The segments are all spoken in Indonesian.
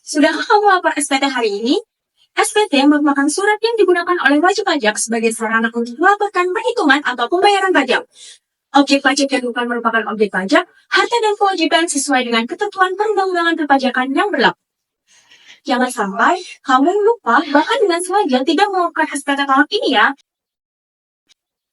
Sudahkah kamu lapor SPT hari ini? SPT merupakan surat yang digunakan oleh wajib pajak sebagai sarana untuk melaporkan perhitungan atau pembayaran pajak. Objek pajak yang bukan merupakan objek pajak, harta dan kewajiban sesuai dengan ketentuan perundang-undangan perpajakan yang berlaku. Jangan sampai kamu lupa bahkan dengan sengaja tidak melakukan SPT tahun ini ya.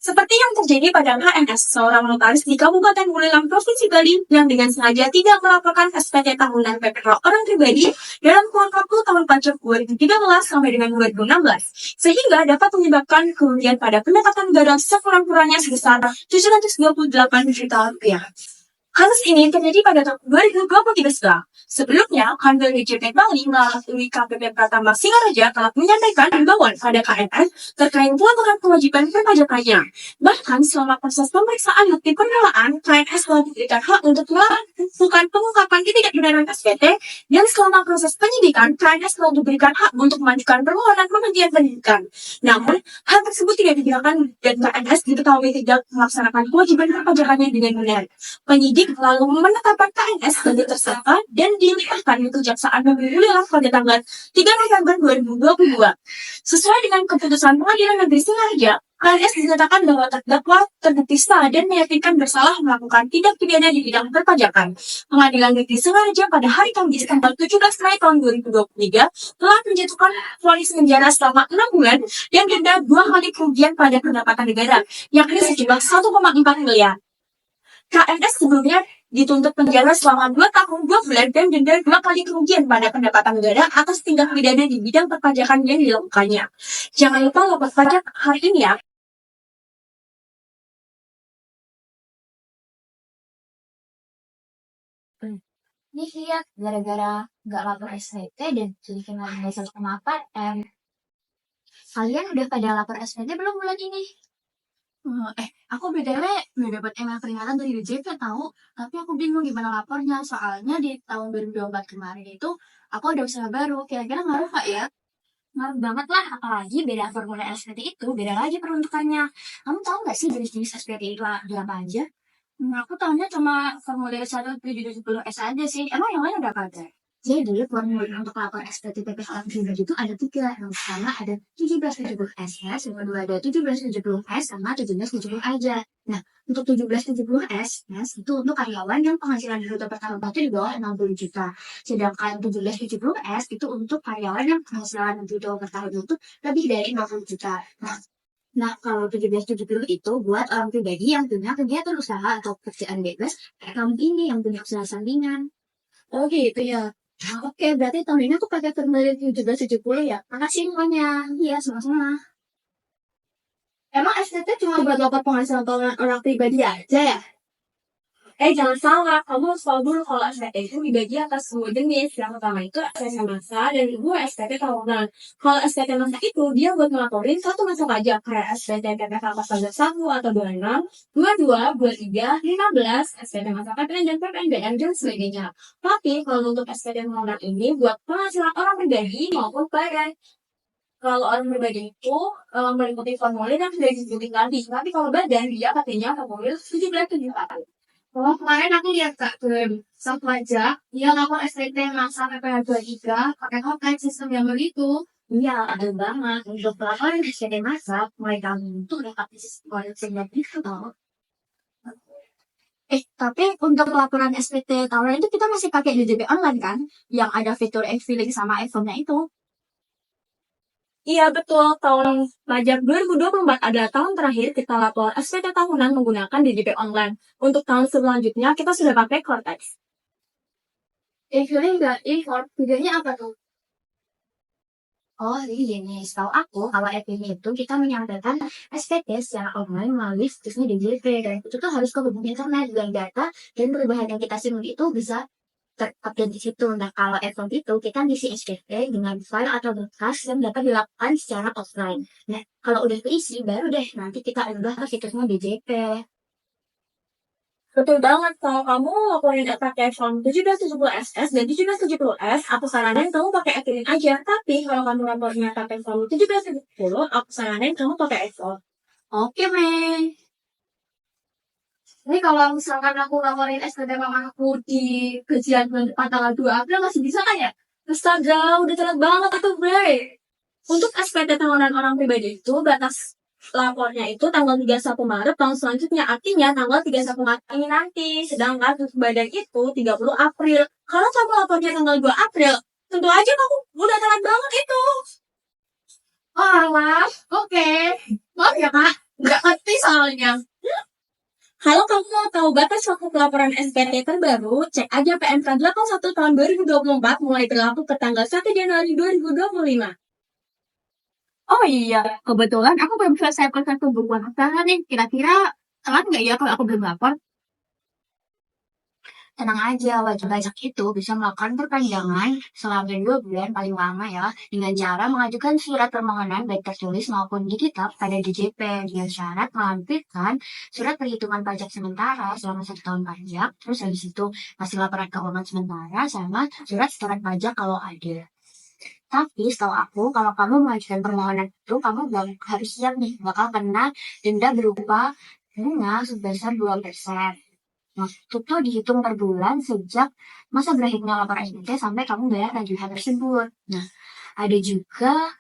Seperti yang terjadi pada KNS, seorang notaris di Kabupaten Buleleng, Provinsi Bali, yang dengan sengaja tidak melaporkan SPT tahunan PPK orang pribadi dalam kurun waktu tahun pajak 2013 sampai dengan 2016, sehingga dapat menyebabkan kerugian pada pendapatan negara sekurang-kurangnya sebesar 728 juta rupiah. Kasus ini terjadi pada tahun 2023 silam. Sebelumnya, kantor DJP Bali melalui KPP Pratama Singaraja telah menyampaikan himbauan pada KNS terkait pelaporan kewajiban perpajakannya. Bahkan selama proses pemeriksaan bukti pengelolaan, KNS telah diberikan hak untuk melakukan pengungkapan ketidakbenaran SPT, dan selama proses penyidikan, KNS telah diberikan hak untuk mengajukan permohonan penghentian penyidikan. Namun, hal tersebut tidak digunakan dan KNS diketahui tidak melaksanakan kewajiban perpajakannya dengan benar. Penyidik lalu menetapkan KNS sebagai tersangka dan dilimpahkan ke Kejaksaan Negeri Buleleng pada tanggal 3 November 2022. Sesuai dengan keputusan Pengadilan Negeri Singaraja, KNS dinyatakan bahwa terdakwa terbukti sah dan meyakinkan bersalah melakukan tindak pidana di bidang perpajakan. Pengadilan Negeri Singaraja pada hari Kamis tanggal 17 Mei tahun 2023 telah menjatuhkan vonis penjara selama 6 bulan dan denda 2 kali kerugian pada pendapatan negara, yakni sejumlah 1,4 miliar. KNS sebelumnya dituntut penjara selama 2 tahun 2 bulan dan denda 2 kali kerugian pada pendapatan negara atas tindak pidana di bidang perpajakan yang dilakukannya. Jangan lupa lapor pajak hari ini ya. Nih lihat, gara-gara nggak lapor SPT dan jadi kena nilai 1,4 M. Kalian udah pada lapor SPT belum bulan ini? Aku BTW udah dapat email peringatan dari DJP tahu, tapi aku bingung gimana lapornya. Soalnya di tahun 2024 kemarin itu aku ada usaha baru. Kira-kira ngaruh nggak ya? Ngaruh banget lah, apalagi beda formulir SPT itu, beda lagi peruntukannya. Kamu tahu nggak sih jenis-jenis SPT itu ada apa aja? Aku tahunya cuma formulir 1770S aja sih. Emang yang lain udah apa aja? Jadi, formulir untuk lapor SPT PPh orang pribadi itu ada 3. Yang pertama ada 1770SS, yang kedua ada 1770S, sama 1770 aja. Nah, untuk 1770S itu untuk karyawan yang penghasilan bruto per tahun itu di bawah 60 juta. Sedangkan 1770S itu untuk karyawan yang penghasilan bruto per tahun itu lebih dari 60 juta. Nah, kalau 1770 itu buat orang pribadi yang punya kegiatan usaha atau pekerjaan bebas, kayak kamu ini yang punya usaha sampingan. Oh gitu ya. Oke, berarti tahun ini aku pakai formulir 1770 ya. Makasih semuanya. Iya, sama-sama. Emang SPT cuma buat lapor penghasilan tahunan orang pribadi aja ya? Jangan salah, kamu harus tahu dulu kalau SPT itu dibagi atas semua jenis. Yang pertama itu SPT masa dan kedua SPT tahunan. Kalau SPT masa itu dia buat ngelaporin satu masa pajak kayak SPT PPh pas pajak 1 atau 26, 22, 23, 15, SPT masa PPN dan PPNBM dan sebagainya. Tapi kalau untuk SPT tahunan ini buat penghasilan orang pribadi maupun badan. Kalau orang pribadi itu meliputi formulir yang sudah disebutin tadi. Tapi kalau badan dia katanya formulir 1774. Oh, kemarin aku lihat Kak, sang pajak, dia lapor SPT masa PPh 23 pakai hotline sistem yang begitu. Iya, ada banget. Untuk pelaporan SPT masa, mulai kamu itu udah pakai sistem koneksi dan itu tau. Tapi untuk laporan SPT tahunan itu kita masih pakai DJP online kan? Yang ada fitur e-filing sama iPhone-nya itu. Iya betul, tahun pajak 2024 adalah tahun terakhir kita lapor SPT tahunan menggunakan DJP online. Untuk tahun selanjutnya kita sudah pakai Cortex. E-filing nggak e-form, bedanya apa tuh? Oh, jadi gini, setahu aku, kalau e-filing itu kita menyampaikan SPT secara online melalui situsnya DJP. Dan itu tuh harus kehubungan internet dan data dan perubahan yang kita simpan itu bisa terupdate di situ. Nah, kalau e-form itu kita ngisi SPT dengan file atau berkas yang dapat dilakukan secara offline. Nah, kalau udah keisi, baru deh nanti kita unggah ke situsnya DJP. Betul banget, kalau kamu laporin pakai form 1770SS dan 1770S, aku saranin kamu pakai e-filing aja. Tapi kalau kamu lapornya pakai form 1770, aku saranin kamu pakai e-form. Oke, Mei. Ini kalau misalkan aku laporin SPT mama aku di gajian bulan depan tanggal 2 April masih bisa kan ya? Astaga, udah telat banget itu, Bre. Untuk SPT tahunan orang pribadi itu, batas lapornya itu tanggal 31 Maret tahun selanjutnya. Artinya tanggal 31 Maret ini nanti. Sedangkan untuk badan itu 30 April. Kalau kamu lapornya tanggal 2 April, tentu aja kamu udah telat banget itu. Oh, alah. Oke. Maaf ya, Kak. Nggak ngerti soalnya. Kalau kamu mau tahu batas waktu pelaporan SPT terbaru, cek aja PMK 81 tahun 2024 mulai berlaku ke tanggal 1 Januari 2025. Oh iya, kebetulan aku belum selesai proses pembukuan usaha nih. Kira-kira telat nggak ya kalau aku belum lapor? Tenang aja, wajib pajak itu bisa melakukan perpanjangan selama 2 bulan paling lama ya, dengan cara mengajukan surat permohonan baik tertulis maupun digital pada DJP dengan syarat melampirkan surat perhitungan pajak sementara selama 1 tahun pajak, terus habis itu hasil laporan keuangan sementara sama surat setoran pajak kalau ada. Tapi setahu aku, kalau kamu mengajukan permohonan itu, kamu harus siap nih, bakal kena denda berupa bunga sebesar 2%. Nah, itu tuh dihitung per bulan sejak masa berakhirnya lapor SPT sampai kamu bayar tagihan tersebut. Nah, ada juga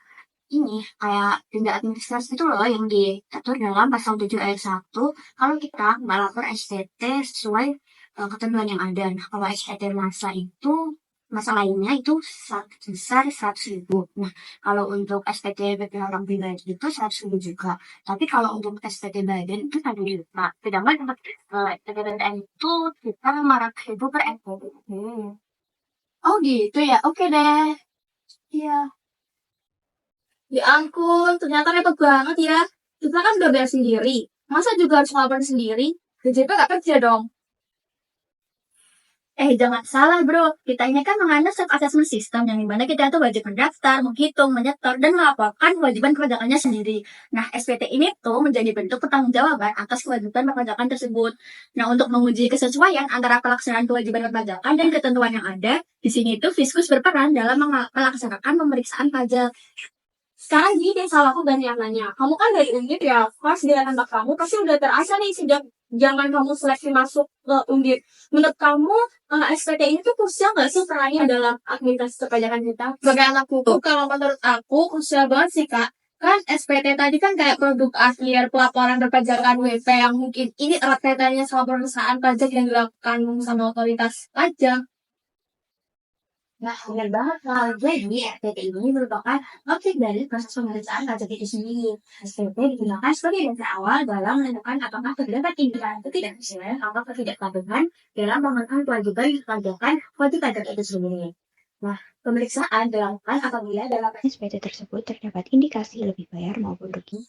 ini kayak denda administrasi itu loh yang diatur dalam pasal 7 ayat 1 kalau kita nggak lapor SPT sesuai ketentuan yang ada. Nah, kalau SPT masa lainnya itu sebesar 100.000. Nah, kalau untuk SPT BPH orang pribadi itu 100.000 juga. Tapi kalau untuk SPT badan itu 1 juta. Sedangkan untuk SPT BPN itu kita 500.000 per SPT. Oh gitu ya, oke deh. Iya. Ya ampun, ternyata repot banget ya. Kita kan udah bayar sendiri. Masa juga harus lapor sendiri? DJP nggak kerja dong. Jangan salah bro, kita ini kan mengandung self-assessment system yang dimana kita tuh wajib mendaftar, menghitung, menyetor, dan melaporkan kewajiban perpajakannya sendiri. Nah, SPT ini tuh menjadi bentuk pertanggungjawaban atas kewajiban perpajakan tersebut. Nah, untuk menguji kesesuaian antara pelaksanaan kewajiban perpajakan dan ketentuan yang ada, di sini tuh Fiskus berperan dalam melaksanakan pemeriksaan pajak. Sekarang gini deh, salahku ganti yang nanya. Kamu kan dari Undip ya, pas di anak kamu pasti udah terasa nih sejak zaman kamu seleksi masuk ke Undip. Menurut kamu, SPT ini tuh krusial nggak sih perannya dalam administrasi perpajakan kita? Sebagai anak hukum, kalau menurut aku krusial banget sih kak. Kan SPT tadi kan kayak produk akhir pelaporan perpajakan WP yang mungkin ini erat kaitannya sama pemeriksaan pajak yang dilakukan sama otoritas pajak. Nah, benar banget. Nah, jadi SPT ini merupakan objek dari proses pemeriksaan pajak itu sendiri. SPT digunakan sebagai dasar awal dalam menentukan apakah terdapat indikasi ketidaksesuaian atau ketidakpatuhan dalam memenuhi kewajiban perpajakan wajib pajak itu sendiri. Nah, pemeriksaan dilakukan apabila dalam SPT tersebut terdapat indikasi lebih bayar maupun rugi.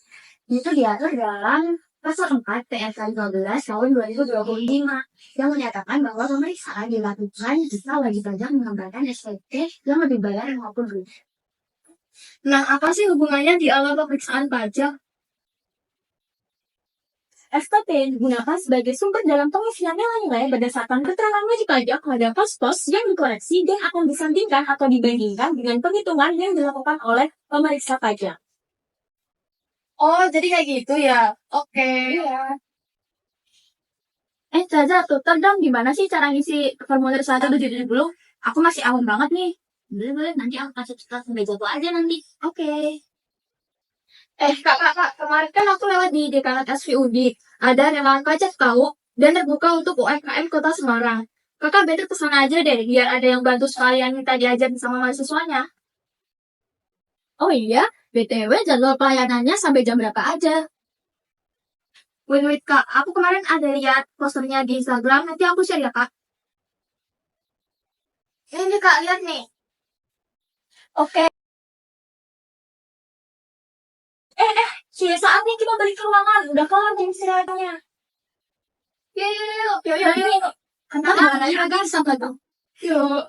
Itu diatur dalam Pasal 4 PMK 15 tahun 2025 yang menyatakan bahwa pemeriksaan dilakukan jika wajib pajak mengembangkan SPT yang lebih bayar maupun rugi. Nah, apa sih hubungannya di awal pemeriksaan pajak? SPT digunakan sebagai sumber dalam pengisian nilai-nilai berdasarkan keterangan wajib pajak pada pos-pos yang dikoreksi dan akan disandingkan atau dibandingkan dengan penghitungan yang dilakukan oleh pemeriksa pajak. Oh, jadi kayak gitu ya? Oke. Iya. Caca, tutor dong gimana sih cara ngisi formulir 1770? Aku masih awam banget nih. Boleh, nanti aku kasih tutor sampai jatuh aja nanti. Oke. Kak, kemarin kan aku lewat di Dekanat SVUD. Ada relawan pajak tahu dan terbuka untuk UMKM Kota Semarang. Kakak better kesana aja deh, biar ada yang bantu sekalian minta diajarin sama mahasiswanya. Oh iya, BTW jadwal pelayanannya sampai jam berapa aja? Wait, Kak. Aku kemarin ada lihat posternya di Instagram. Nanti aku share ya, Kak. Ini Kak, lihat nih. Oke. Sudah saatnya kita balik ke ruangan. Udah kelar jam istirahatnya. Yuk. Kenapa? Agak sampai tuh. Yuk.